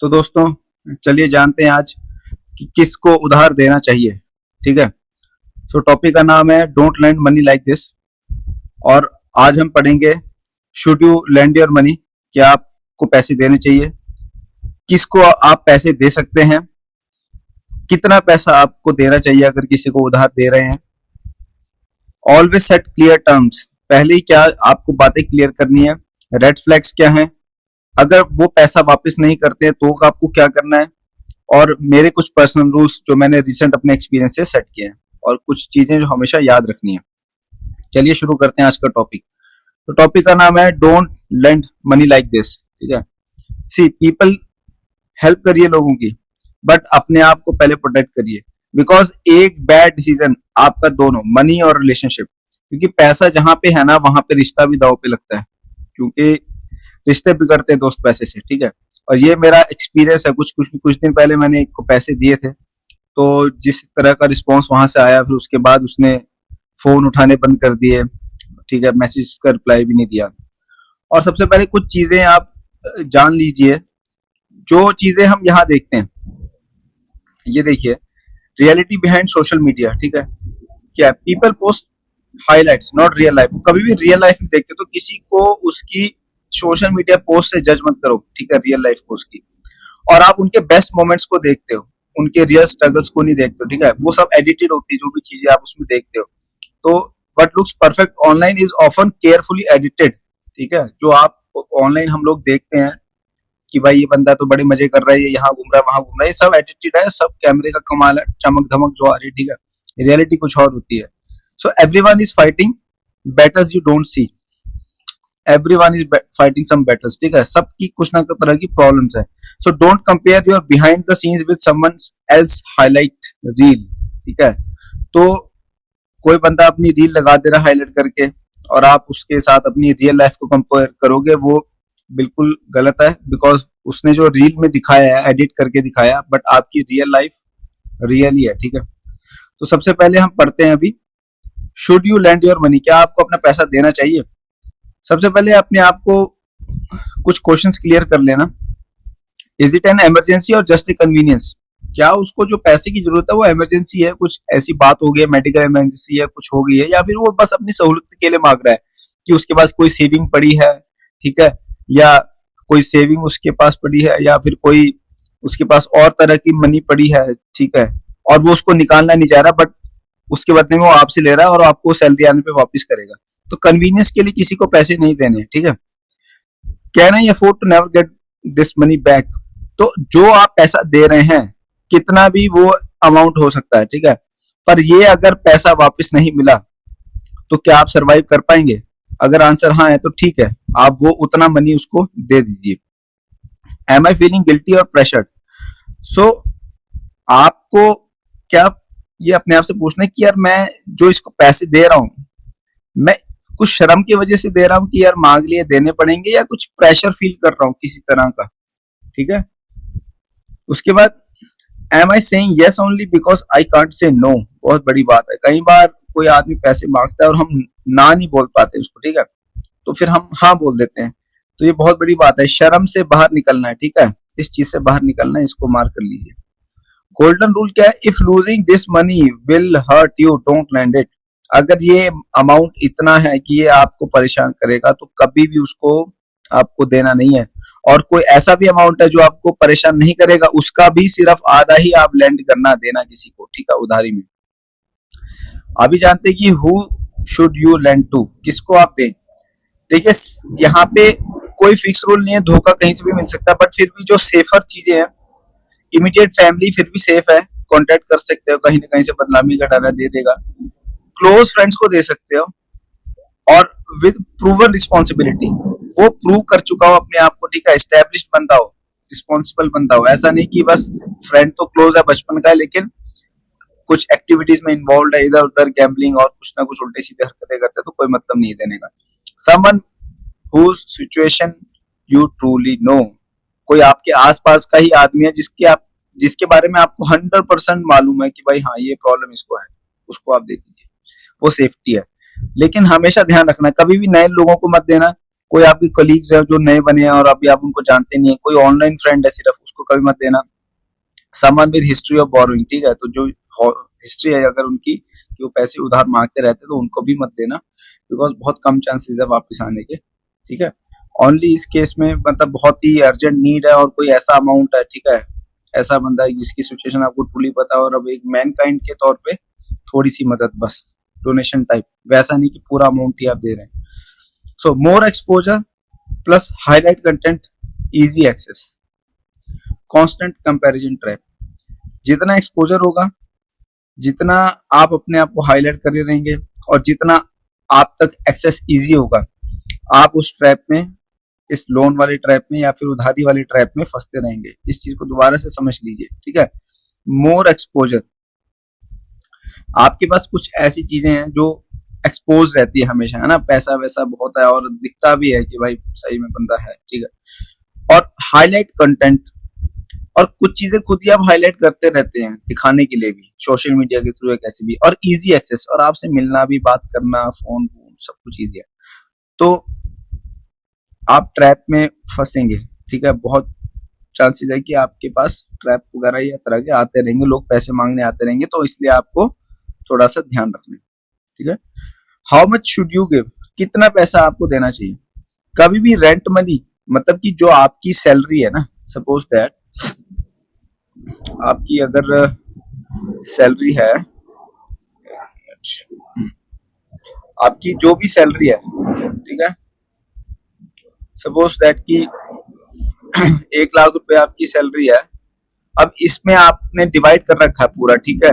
तो दोस्तों चलिए जानते हैं आज कि किसको उधार देना चाहिए। ठीक है। सो टॉपिक का नाम है don't lend money like this. और आज हम पढ़ेंगे should you lend your money, क्या आपको पैसे देने चाहिए, किसको आप पैसे दे सकते हैं, कितना पैसा आपको देना चाहिए अगर किसी को उधार दे रहे हैं। ऑलवेज सेट क्लियर टर्म्स, पहले ही क्या आपको बातें क्लियर करनी है। रेड फ्लैग्स क्या हैं, अगर वो पैसा वापस नहीं करते हैं तो आपको क्या करना है। और मेरे कुछ पर्सनल रूल्स जो मैंने रिसेंट अपने एक्सपीरियंस से सेट किए हैं और कुछ चीजें जो हमेशा याद रखनी है। चलिए शुरू करते हैं आज का टॉपिक। तो टॉपिक का नाम है don't lend money like this. ठीक है। सी पीपल, हेल्प करिए लोगों की, बट अपने आप को पहले प्रोटेक्ट करिए। बिकॉज एक बैड डिसीजन आपका दोनों मनी और रिलेशनशिप, क्योंकि पैसा जहां पे है ना वहां पे रिश्ता भी दाव पे लगता है, क्योंकि रिश्ते बिगड़ते हैं दोस्त पैसे से। ठीक है। और ये मेरा एक्सपीरियंस है। कुछ दिन पहले मैंने एक को पैसे दिए थे, तो जिस तरह का रिस्पांस वहां से आया, फिर उसके बाद उसने फोन उठाने बंद कर दिए। ठीक है। मैसेज का रिप्लाई भी नहीं दिया। और सबसे पहले कुछ चीजें आप जान लीजिए, जो चीजें हम यहाँ देखते हैं, ये देखिए रियलिटी बिहाइंड सोशल मीडिया। ठीक है। क्या people post highlights not real life. कभी भी रियल लाइफ नहीं देखते, तो किसी को उसकी सोशल मीडिया पोस्ट से जज मत करो। ठीक है। रियल लाइफ को उसकी, और आप उनके बेस्ट मोमेंट्स को देखते हो, उनके रियल स्ट्रगल्स को नहीं देखते हो। ठीक है। वो सब एडिटेड होती है, जो भी चीजें आप उसमें देखते हो। तो what looks perfect online is often carefully edited. ठीक है। जो आप ऑनलाइन हम लोग देखते हैं कि भाई ये बंदा तो बड़े मजे कर रहा है, ये यहाँ घूम रहा है, वहां घूम रहा है, ये सब एडिटेड है, सब कैमरे का कमाल है, चमक धमक जो आ रही है। ठीक है। रियलिटी कुछ और होती है। So everyone is fighting battles you don't see. Everyone is fighting some battles. ठीक है। सबकी कुछ ना कुछ तरह की प्रॉब्लम्स है। So don't compare your behind the scenes with someone else highlight reel. ठीक है। तो कोई बंदा अपनी रील लगा दे रहा है हाईलाइट करके, और आप उसके साथ अपनी रियल लाइफ को कंपेयर करोगे, वो बिल्कुल गलत है। बिकॉज उसने जो रील में दिखाया है, एडिट करके दिखाया, बट आपकी रियल लाइफ रियल ही है। ठीक है। तो सबसे पहले हम पढ़ते हैं अभी, should you lend your money, क्या आपको अपना पैसा देना चाहिए। सबसे पहले अपने आप को कुछ क्वेश्चंस क्लियर कर लेना। इज इट एन इमरजेंसी और जस्ट ए कन्वीनियंस, क्या उसको जो पैसे की जरूरत है वो इमरजेंसी है, कुछ ऐसी बात हो गई है, मेडिकल इमरजेंसी है, कुछ हो गई है, या फिर वो बस अपनी सहूलियत के लिए मांग रहा है कि उसके पास कोई सेविंग पड़ी है। ठीक है। या कोई सेविंग उसके पास पड़ी है, या फिर कोई उसके पास और तरह की मनी पड़ी है। ठीक है। और वो उसको निकालना नहीं चाह रहा, बट उसके बदले में वो आपसे ले रहा है और आपको सैलरी आने पे वापस करेगा। तो कन्वीनियंस के लिए किसी को पैसे नहीं देने। ठीक है। Can I afford to never get this money back, तो जो आप पैसा दे रहे हैं, कितना भी वो अमाउंट हो सकता है। ठीक है। पर ये अगर पैसा वापस नहीं मिला तो क्या आप सरवाइव कर पाएंगे। अगर आंसर हाँ है तो ठीक है, आप वो उतना मनी उसको दे दीजिए। एम आई फीलिंग गिल्टी और प्रेशर्ड, सो आपको क्या ये अपने आप से पूछना है कि यार मैं जो इसको पैसे दे रहा हूं, मैं कुछ शर्म की वजह से दे रहा हूं कि यार मांग लिए देने पड़ेंगे, या कुछ प्रेशर फील कर रहा हूं किसी तरह का। ठीक है। उसके बाद am I saying yes only because I can't say no, बहुत बड़ी बात है। कई बार कोई आदमी पैसे मांगता है और हम ना नहीं बोल पाते उसको। ठीक है। तो फिर हम हाँ बोल देते हैं, तो ये बहुत बड़ी बात है। शर्म से बाहर निकलना है। ठीक है। इस चीज से बाहर निकलना है, इसको मार्क कर लीजिए। गोल्डन रूल क्या है, if losing this money will hurt you don't lend it. अगर ये अमाउंट इतना है कि ये आपको परेशान करेगा, तो कभी भी उसको आपको देना नहीं है। और कोई ऐसा भी अमाउंट है जो आपको परेशान नहीं करेगा, उसका भी सिर्फ आधा ही आप लैंड करना देना किसी को। ठीक है। उधारी में अभी जानते हैं कि who should you lend to, किसको आप दें। देखिए यहाँ पे कोई फिक्स रूल नहीं है, धोखा कहीं से भी मिल सकता है, बट फिर भी जो सेफर चीजें हैं, इमीडिएट फैमिली फिर भी सेफ है, कॉन्टेक्ट कर सकते हो, कहीं ना कहीं से बदनामी का डर दे देगा। क्लोज फ्रेंड्स को दे सकते हो, और विद प्रूवन रिस्पॉन्सिबिलिटी, वो प्रूव कर चुका हो अपने आप को। ठीक है। एस्टेब्लिश्ड बंदा हो, रिस्पॉन्सिबल बंदा हो, ऐसा नहीं कि बस फ्रेंड तो क्लोज है बचपन का, लेकिन कुछ एक्टिविटीज में इन्वॉल्व है, इधर उधर गैम्बलिंग और कुछ ना कुछ उल्टे सीधे हरकतें करते हैं, तो कोई मतलब नहीं देने का। Someone whose situation you truly know, कोई आपके आसपास का ही आदमी है जिसके बारे में आपको 100% मालूम है कि भाई हाँ ये प्रॉब्लम इसको है, उसको आप दे दीजिए, वो सेफ्टी है। लेकिन हमेशा ध्यान रखना, कभी भी नए लोगों को मत देना। कोई आपके कलीग्स है जो नए बने हैं और अभी आप उनको जानते नहीं है, कोई ऑनलाइन फ्रेंड है सिर्फ, उसको कभी मत देना। Someone with history of borrowing, ठीक है, तो जो हिस्ट्री है अगर उनकी कि वो पैसे उधार मांगते रहते तो उनको भी मत देना, बिकॉज बहुत कम चांसेस है वापस आने के, ठीक है। ओनली इस केस में मतलब बहुत ही अर्जेंट नीड है और कोई ऐसा अमाउंट है, ठीक है, ऐसा बंदा है जिसकी सिचुएशन आपको ट्रूली पता है और अब एक मैन काइंड के तौर पे थोड़ी सी मदद, बस डोनेशन टाइप, वैसा नहीं कि पूरा अमाउंट ही आप दे रहे हैं। So more exposure plus highlight content, easy access, constant comparison trap. जितना एक्सपोजर होगा, जितना आप अपने आप को हाईलाइट कर रहेंगे और जितना आप तक एक्सेस इजी होगा, आप उस ट्रैप में, इस लोन वाले ट्रैप में या फिर उधारी वाले ट्रैप में फंसते रहेंगे। इस चीज को दोबारा से समझ लीजिए, ठीक है। मोर एक्सपोजर, आपके पास कुछ ऐसी चीजें हैं जो एक्सपोज रहती है हमेशा, है ना, पैसा वैसा बहुत है और दिखता भी है कि भाई सही में बंदा है, ठीक है। और हाईलाइट कंटेंट, और कुछ चीजें खुद ही आप हाईलाइट करते रहते हैं दिखाने के लिए भी, सोशल मीडिया के थ्रू या कैसे भी, और इजी एक्सेस, और आपसे मिलना भी, बात करना, फोन सब कुछ इजी है। तो आप ट्रैप में फंसेंगे, ठीक है, बहुत चांसेस है कि आपके पास ट्रैप वगैरह या तरह के आते रहेंगे, लोग पैसे मांगने आते रहेंगे, तो इसलिए आपको थोड़ा सा ध्यान रखना, ठीक है। How much should you give, कितना पैसा आपको देना चाहिए। कभी भी रेंट मनी, मतलब कि जो आपकी सैलरी है ना, सपोज दैट आपकी अगर सैलरी है, आपकी जो भी सैलरी है, ठीक है, सपोज दैट कि 1 लाख रुपए आपकी सैलरी है। अब इसमें आपने डिवाइड कर रखा है पूरा, ठीक है,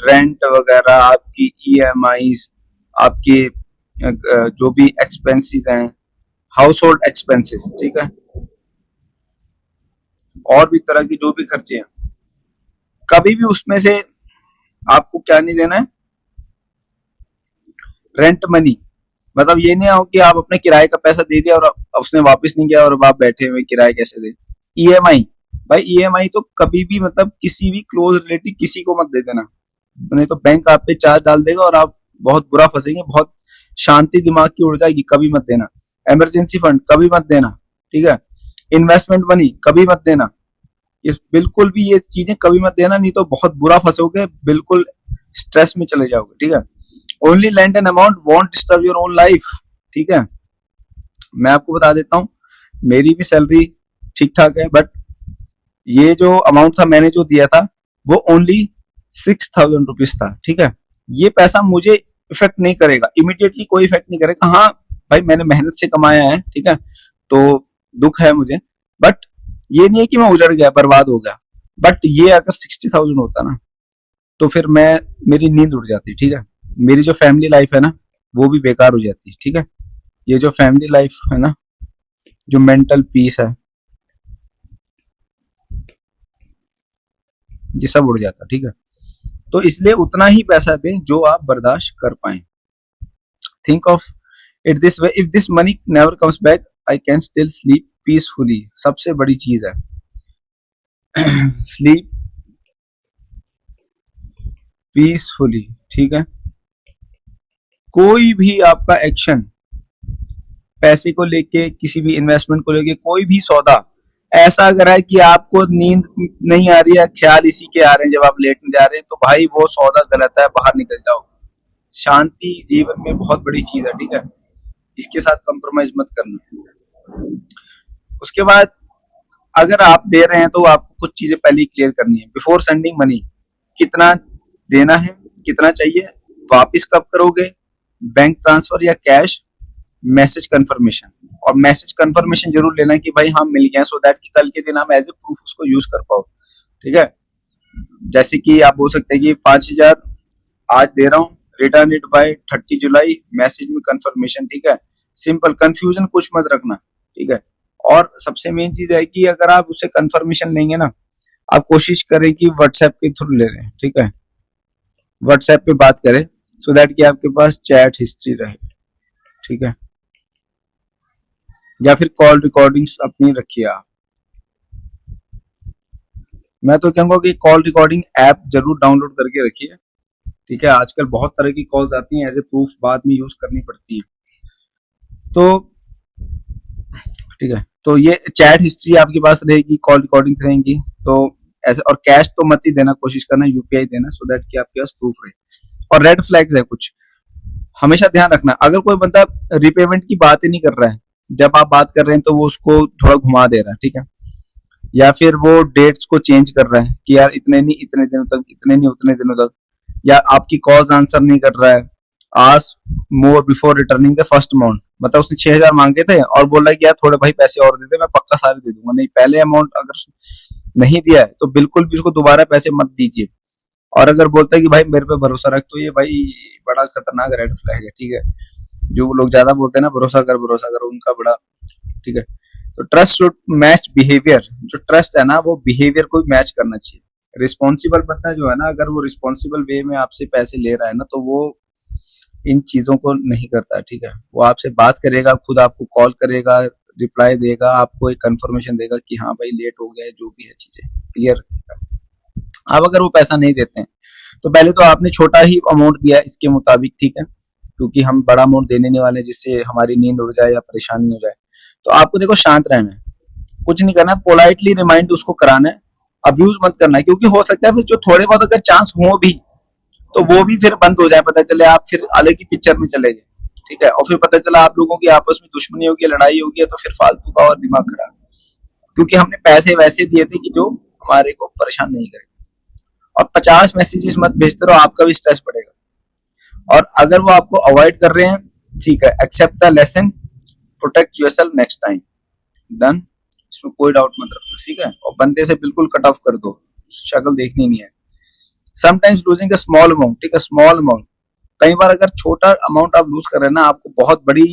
रेंट वगैरह, आपकी ईएमआईज, आपके जो भी एक्सपेंसेस हैं, हाउस होल्ड एक्सपेंसेस, ठीक है, और भी तरह की जो भी खर्चे हैं, कभी भी उसमें से आपको क्या नहीं देना है, रेंट मनी। मतलब ये नहीं हो कि आप अपने किराए का पैसा दे दिया और उसने वापस नहीं किया और अब आप बैठे हुए किराए कैसे दे। ईएमआई, भाई ईएमआई तो कभी भी मतलब किसी भी क्लोज रिलेटिव किसी को मत दे देना, नहीं तो बैंक आप पे चार्ज डाल देगा और आप बहुत बुरा फंसेंगे, बहुत शांति दिमाग की उड़ जाएगी, कभी मत देना। इमरजेंसी फंड कभी मत देना, ठीक है। इन्वेस्टमेंट मनी कभी मत देना, ये बिल्कुल भी ये चीजें कभी मत देना, नहीं तो बहुत बुरा फंसोगे, बिल्कुल स्ट्रेस में चले जाओगे, ठीक है। Only land an amount want disturb your own life, ठीक है। मैं आपको बता देता हूँ, मेरी भी सैलरी ठीक ठाक है, बट ये जो अमाउंट था मैंने जो दिया था वो ओनली 6,000 रुपीज था, ठीक है। ये पैसा मुझे इफेक्ट नहीं करेगा, इमीडिएटली कोई इफेक्ट नहीं करेगा। हाँ भाई, मैंने मेहनत से कमाया है, ठीक है, तो दुख है मुझे, बट ये नहीं है कि मैं उजड़ गया, बर्बाद हो गया। बट ये अगर 60,000 होता ना, तो फिर मेरी नींद उड़ जाती, ठीक है, मेरी जो फैमिली लाइफ है ना वो भी बेकार हो जाती, ठीक है। ये जो फैमिली लाइफ है ना, जो मेंटल पीस है, ये सब उड़ जाता, ठीक है। तो इसलिए उतना ही पैसा दें जो आप बर्दाश्त कर पाए। Think of it this way, if this money never comes back I can still sleep peacefully. सबसे बड़ी चीज है स्लीप पीसफुली, ठीक है। कोई भी आपका एक्शन, पैसे को लेके, किसी भी इन्वेस्टमेंट को लेके, कोई भी सौदा ऐसा अगर है कि आपको नींद नहीं आ रही है, ख्याल इसी के आ रहे हैं जब आप लेटने जा रहे हैं, तो भाई वो सौदा गलत है, बाहर निकल जाओ। शांति जीवन में बहुत बड़ी चीज है, ठीक है, इसके साथ कॉम्प्रोमाइज मत करना। उसके बाद अगर आप दे रहे हैं तो आपको कुछ चीजें पहले क्लियर करनी है। बिफोर सेंडिंग मनी, कितना देना है, कितना चाहिए, वापिस कब करोगे, बैंक ट्रांसफर या कैश, मैसेज कंफर्मेशन। और मैसेज कंफर्मेशन जरूर लेना कि भाई हम मिल गए, सो दैट कि कल के दिन हम एज ए प्रूफ उसको यूज कर पाओ, ठीक है। जैसे कि आप बोल सकते हैं कि 5,000 आज दे रहा हूँ, return it by 30 July, message में कंफर्मेशन, ठीक है। सिंपल, कंफ्यूजन कुछ मत रखना, ठीक है। और सबसे मेन चीज है कि अगर आप उससे कंफर्मेशन लेंगे ना, आप कोशिश करें कि व्हाट्सएप के थ्रू ले रहे हैं, ठीक है, व्हाट्सएप पे बात करें, सो दैट कि आपके पास चैट हिस्ट्री रहे, ठीक है। या फिर कॉल रिकॉर्डिंग्स अपनी रखिए आप। मैं तो कहूंगा कि कॉल रिकॉर्डिंग ऐप जरूर डाउनलोड करके रखिए, ठीक है। आजकल बहुत तरह की कॉल्स आती हैं, एज ए प्रूफ बाद में यूज करनी पड़ती है, तो ठीक है। तो ये चैट हिस्ट्री आपके पास रहेगी, कॉल रिकॉर्डिंग रहेंगी। तो ऐसे, और कैश तो मत ही देना, कोशिश करना यूपीआई देना, सो दैट कि आपके पास प्रूफ रहे। और रेड फ्लैग्स है कुछ, हमेशा ध्यान रखना, अगर कोई बंदा रिपेमेंट की बात ही नहीं कर रहा है, जब आप बात कर रहे हैं तो वो उसको थोड़ा घुमा दे रहा है, ठीक है, या फिर वो डेट्स को चेंज कर रहा है कि यार इतने नहीं इतने दिनों तक, इतने नहीं उतने दिनों तक, या आपकी कॉल्स आंसर नहीं कर रहा है। Ask more before returning the first amount, मतलब उसने 6,000 मांगे थे और बोल रहा है कि यार थोड़े भाई पैसे और दे दे, मैं पक्का सारे दे दूंगा। नहीं, पहले अमाउंट अगर नहीं दिया है तो बिल्कुल भी उसको दोबारा पैसे मत दीजिए। और अगर बोलता है कि भाई मेरे पे भरोसा रख, तो ये भाई बड़ा खतरनाक रेड फ्लैग है, ठीक है। जो लोग ज्यादा बोलते हैं ना भरोसा कर, उनका बड़ा, ठीक है। तो ट्रस्ट शुड मैच बिहेवियर, जो ट्रस्ट है ना वो बिहेवियर को मैच करना चाहिए। रिस्पॉन्सिबल बंदा जो है ना, अगर वो रिस्पॉन्सिबल वे में आपसे पैसे ले रहा है ना, तो वो इन चीजों को नहीं करता, ठीक है। वो आपसे बात करेगा, खुद आपको कॉल करेगा, रिप्लाई देगा, आपको एक कंफर्मेशन देगा कि हाँ भाई लेट हो गया है, जो भी है चीजें क्लियर रखेगा। अब अगर वो पैसा नहीं देते हैं, तो पहले तो आपने छोटा ही अमाउंट दिया है इसके मुताबिक, ठीक है, क्योंकि हम बड़ा अमाउंट देने नहीं वाले जिससे हमारी नींद उड़ जाए या परेशानी हो जाए। तो आपको देखो शांत रहना है, कुछ नहीं करना है, पोलाइटली रिमाइंड उसको कराना है, अब्यूज मत करना है, क्योंकि हो सकता है फिर जो थोड़े बहुत अगर चांस हो भी, तो वो भी फिर बंद हो जाए, पता चले आप फिर अलग ही पिक्चर में चले गए, ठीक है, और फिर पता चला आप लोगों की आपस में दुश्मनी होगी, लड़ाई होगी, तो फिर फालतू का और दिमाग खराब, क्योंकि हमने पैसे वैसे दिए थे कि जो हमारे को परेशान नहीं करे। और 50 मैसेजेस मत भेजते रहो, आपका भी स्ट्रेस बढ़ेगा। और अगर वो आपको अवॉइड कर रहे हैं, ठीक है, accept the lesson, protect yourself next time, done, इसमें कोई डाउट मत रखना, ठीक है। और बंदे से बिल्कुल कट ऑफ कर दो, शक्ल देखनी नहीं है। Sometimes losing a small amount, ठीक है, स्मॉल अमाउंट, कई बार अगर छोटा अमाउंट आप लूज कर रहे हैं ना, आपको बहुत बड़ी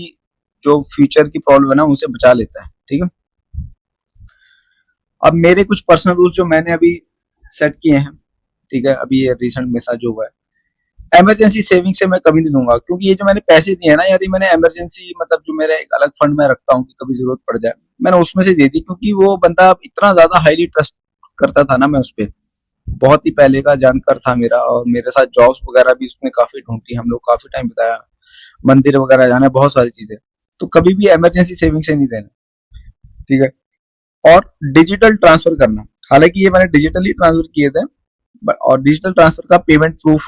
जो फ्यूचर की प्रॉब्लम है ना उनसे बचा लेता है, ठीक है। अब मेरे कुछ पर्सनल रूल्स जो मैंने अभी सेट किए हैं, ठीक है, अभी ये रिसेंट में जो हुआ है, इमरजेंसी सेविंग से मैं कभी नहीं दूंगा, क्योंकि ये जो मैंने पैसे दिए हैं ना यार, ये मैंने इमरजेंसी मतलब जो मेरा एक अलग फंड में रखता हूँ कि कभी जरूरत पड़ जाए, मैंने उसमें से दे दी, क्योंकि वो बंदा इतना ज्यादा हाईली ट्रस्ट करता था ना, मैं उस पर बहुत ही पहले का जानकार था मेरा, और मेरे साथ जॉब्स वगैरह भी उसने काफी ढूंढी, हम लोग काफी टाइम बिताया, मंदिर वगैरह जाना, बहुत सारी चीजें। तो कभी भी इमरजेंसी सेविंग से नहीं देना, ठीक है। और डिजिटल ट्रांसफर करना, हालांकि ये मैंने डिजिटली ट्रांसफर किए थे, और डिजिटल ट्रांसफर का पेमेंट प्रूफ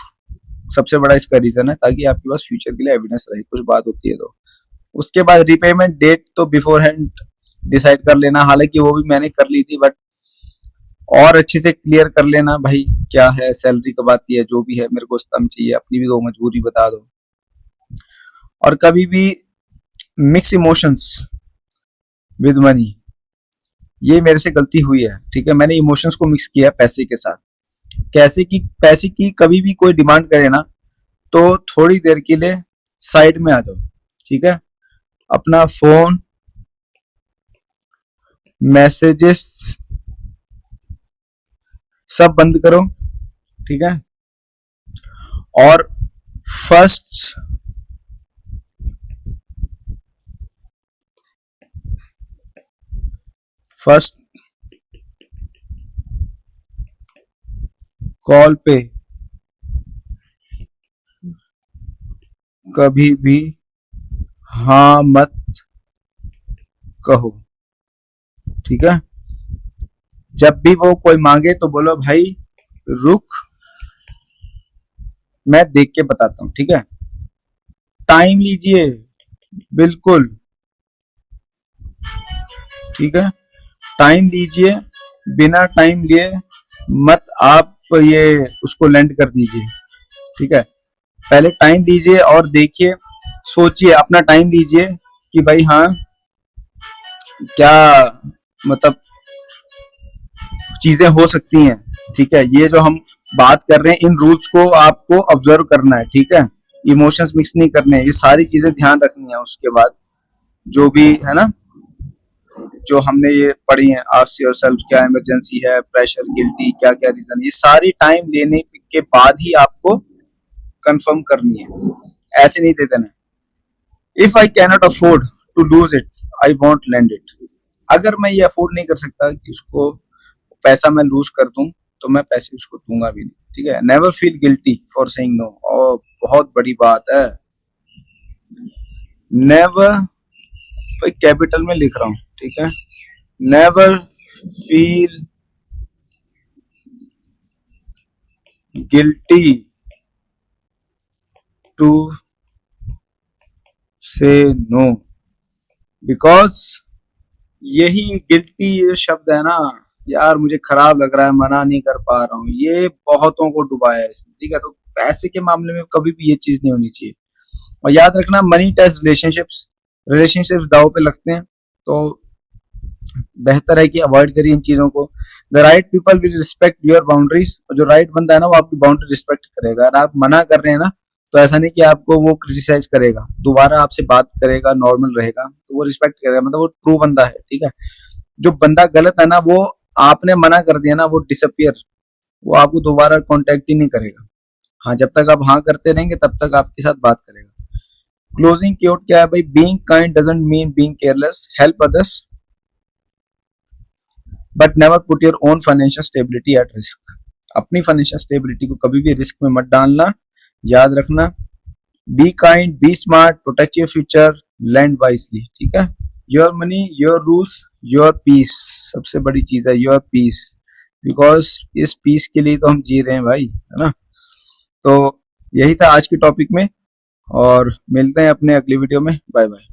सबसे बड़ा इसका रीजन है, ताकि आपके पास फ्यूचर के लिए एविडेंस रहे, कुछ बात होती है तो। उसके बाद रीपेमेंट डेट तो बिफोर हैंड डिसाइड कर लेना, हालांकि वो भी मैंने कर ली थी, बट और अच्छे से क्लियर कर लेना भाई, क्या है, सैलरी कब आती है, जो भी है, मेरे को स्तंभ चाहिए, अपनी भी दो मजबूरी बता दो। और कभी भी मिक्स इमोशंस विद मनी, ये मेरे से गलती हुई है, ठीक है, मैंने इमोशंस को मिक्स किया पैसे के साथ। कैसे कि पैसे की कभी भी कोई डिमांड करे ना, तो थोड़ी देर के लिए साइड में आ जाओ, ठीक है, अपना फोन, मैसेजेस सब बंद करो, ठीक है। और फर्स्ट फर्स्ट कॉल पे कभी भी हाँ मत कहो, ठीक है। जब भी वो कोई मांगे तो बोलो भाई रुक, मैं देख के बताता हूँ, ठीक है। टाइम लीजिए, बिल्कुल, ठीक है, टाइम लीजिए, बिना टाइम लिए मत आप ये उसको लेंड कर दीजिए, ठीक है। पहले टाइम लीजिए और देखिए, सोचिए, अपना टाइम लीजिए कि भाई हाँ क्या मतलब चीजें हो सकती हैं, ठीक है। ये जो हम बात कर रहे हैं, इन रूल्स को आपको ऑब्जर्व करना है, ठीक है, इमोशंस मिक्स नहीं करने, ये सारी चीजें ध्यान रखनी है। उसके बाद जो भी है ना, जो हमने ये पढ़ी है, आस्क योरसेल्फ, क्या इमरजेंसी है, प्रेशर, गिल्टी, क्या क्या रीजन, ये सारी टाइम लेने के बाद ही आपको कंफर्म करनी है, ऐसे नहीं दे देना। If I cannot afford to lose it, I won't lend it, अगर मैं ये अफोर्ड नहीं कर सकता कि उसको पैसा मैं लूज कर दूं, तो मैं पैसे उसको दूंगा भी नहीं, ठीक है। Never feel guilty for saying no, और बहुत बड़ी बात है, नेवर, भाई कैपिटल में लिख रहा हूं, ठीक है, नेवर फील गिल्टी टू से नो, बिकॉज यही गिल्टी ये शब्द है ना यार, मुझे खराब लग रहा है, मना नहीं कर पा रहा हूँ, ये बहुतों को डुबाया है इसने, ठीक है। तो पैसे के मामले में कभी भी ये चीज नहीं होनी चाहिए। और याद रखना, मनी टेस्ट रिलेशनशिप्स, रिलेशनशिप्स दाव पे लगते हैं, तो बेहतर है कि अवॉइड करिए इन चीजों को। The right people will respect your boundaries, और जो राइट बंदा है ना वो आपकी बाउंड्री रिस्पेक्ट करेगा। अगर आप मना कर रहे हैं ना, तो ऐसा नहीं कि आपको वो क्रिटिसाइज करेगा, दोबारा आपसे बात करेगा, नॉर्मल रहेगा, तो वो रिस्पेक्ट करेगा, मतलब वो ट्रू बंदा है, ठीक है। जो बंदा गलत है ना, वो आपने मना कर दिया ना, वो डिसअपियर, वो आपको दोबारा कांटेक्ट ही नहीं करेगा। हाँ, जब तक आप हाँ करते रहेंगे तब तक आपके साथ बात करेगा। क्लोजिंग क्योट क्या है भाई? Being kind doesn't mean being careless, help others but never put your own financial stability at risk. अपनी फाइनेंशियल स्टेबिलिटी को कभी भी रिस्क में मत डालना, याद रखना। Be kind, be smart, protect your future, lend wisely, ठीक है। Your money, your rules, your peace, सबसे बड़ी चीज है योर पीस, बिकॉज इस पीस के लिए तो हम जी रहे हैं भाई, है ना। तो यही था आज के टॉपिक में, और मिलते हैं अपने अगली वीडियो में। Bye bye.